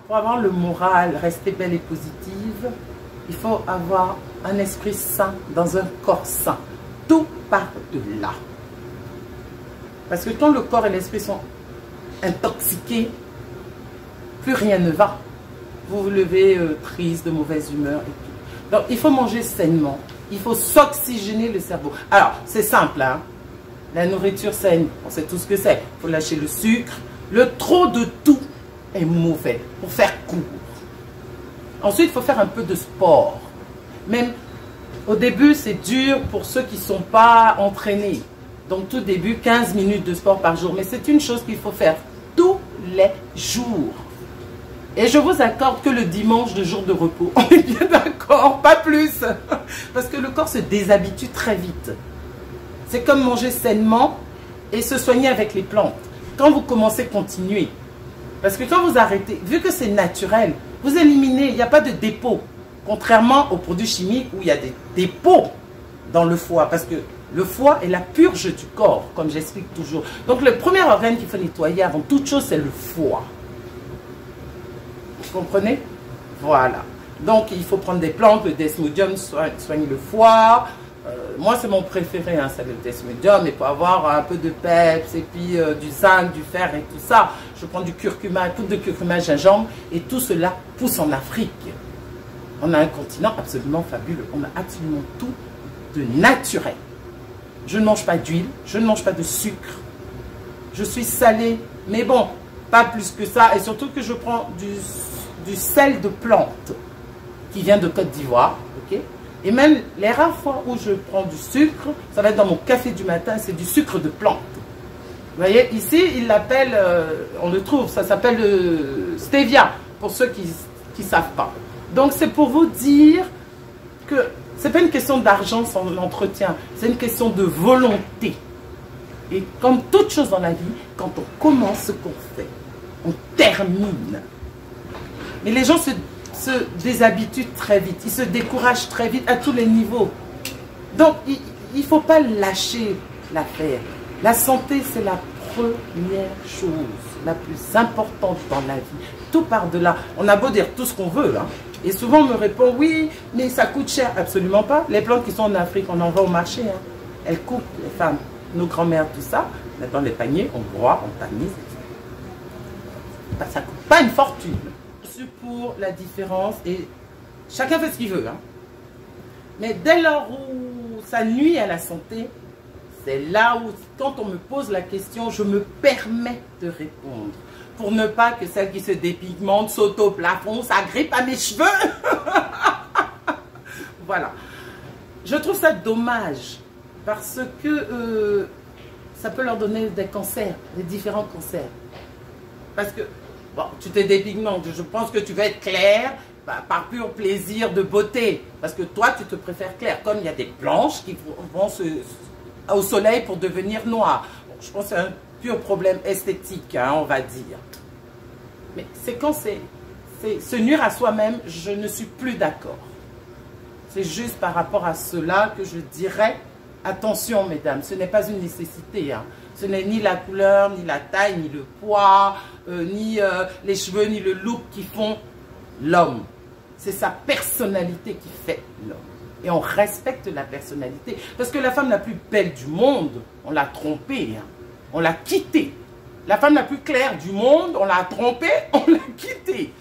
pour avoir le moral, rester belle et positive, il faut avoir un esprit sain dans un corps sain. Tout part de là. Parce que quand le corps et l'esprit sont intoxiqués, plus rien ne va. Vous vous levez triste, de mauvaise humeur et tout. Donc il faut manger sainement. Il faut s'oxygéner le cerveau. Alors, c'est simple, hein. La nourriture saine, on sait tout ce que c'est. Il faut lâcher le sucre. Le trop de tout est mauvais, pour faire court. Ensuite, il faut faire un peu de sport. Même au début, c'est dur pour ceux qui ne sont pas entraînés. Donc, tout début, 15 minutes de sport par jour. Mais c'est une chose qu'il faut faire tous les jours. Et je vous accorde que le dimanche, de jour de repos. On est bien d'accord, pas plus. Parce que le corps se déshabitue très vite. C'est comme manger sainement et se soigner avec les plantes. Quand vous commencez, continuez. Parce que quand vous arrêtez, vu que c'est naturel, vous éliminez, il n'y a pas de dépôt. Contrairement aux produits chimiques où il y a des dépôts dans le foie. Parce que le foie est la purge du corps, comme j'explique toujours. Donc le premier organe qu'il faut nettoyer avant toute chose, c'est le foie. Vous comprenez? Voilà. Donc il faut prendre des plantes, le desmodium soigne le foie. Moi c'est mon préféré, hein, c'est le desmodium, et pour avoir un peu de peps, et puis du zinc, du fer et tout ça, je prends du curcuma, poudre de curcuma, gingembre, et tout cela pousse en Afrique. On a un continent absolument fabuleux, on a absolument tout de naturel. Je ne mange pas d'huile, je ne mange pas de sucre, je suis salée, mais bon, pas plus que ça, et surtout que je prends du sel de plante qui vient de Côte d'Ivoire, ok? Et même les rares fois où je prends du sucre, ça va être dans mon café du matin, c'est du sucre de plante. Vous voyez, ici, ils l'appellent, on le trouve, ça s'appelle stevia, pour ceux qui ne savent pas. Donc, c'est pour vous dire que ce n'est pas une question d'argent sans l'entretien, c'est une question de volonté. Et comme toute chose dans la vie, quand on commence ce qu'on fait, on termine. Mais les gens se déshabituent très vite, ils se découragent très vite à tous les niveaux. Donc, il ne faut pas lâcher l'affaire. La santé, c'est la première chose, la plus importante dans la vie. Tout part de là. On a beau dire tout ce qu'on veut, hein. Et souvent on me répond, oui, mais ça coûte cher. Absolument pas. Les plantes qui sont en Afrique, on en va au marché, hein. Elles coupent, les femmes, nos grands-mères, tout ça. Dans les paniers, on broie, on tamise. Ça ne coûte pas une fortune. Pour la différence, et chacun fait ce qu'il veut, hein. Mais dès lors où ça nuit à la santé, c'est là où, quand on me pose la question, je me permets de répondre, pour ne pas que celle qui se dépigmente saute au plafond, ça grippe à mes cheveux. Voilà, je trouve ça dommage parce que ça peut leur donner des cancers, des différents cancers, parce que bon, tu te dépigmentes, je pense que tu vas être clair par pur plaisir de beauté. Parce que toi, tu te préfères clair. Comme il y a des blanches qui vont au soleil pour devenir noires. Bon, je pense que c'est un pur problème esthétique, hein, on va dire. Mais c'est quand c'est se nuire à soi-même, je ne suis plus d'accord. C'est juste par rapport à cela que je dirais, attention mesdames, ce n'est pas une nécessité, hein. Ce n'est ni la couleur, ni la taille, ni le poids, ni les cheveux, ni le look qui font l'homme. C'est sa personnalité qui fait l'homme. Et on respecte la personnalité. Parce que la femme la plus belle du monde, on l'a trompée, hein. On l'a quittée. La femme la plus claire du monde, on l'a trompée, on l'a quittée.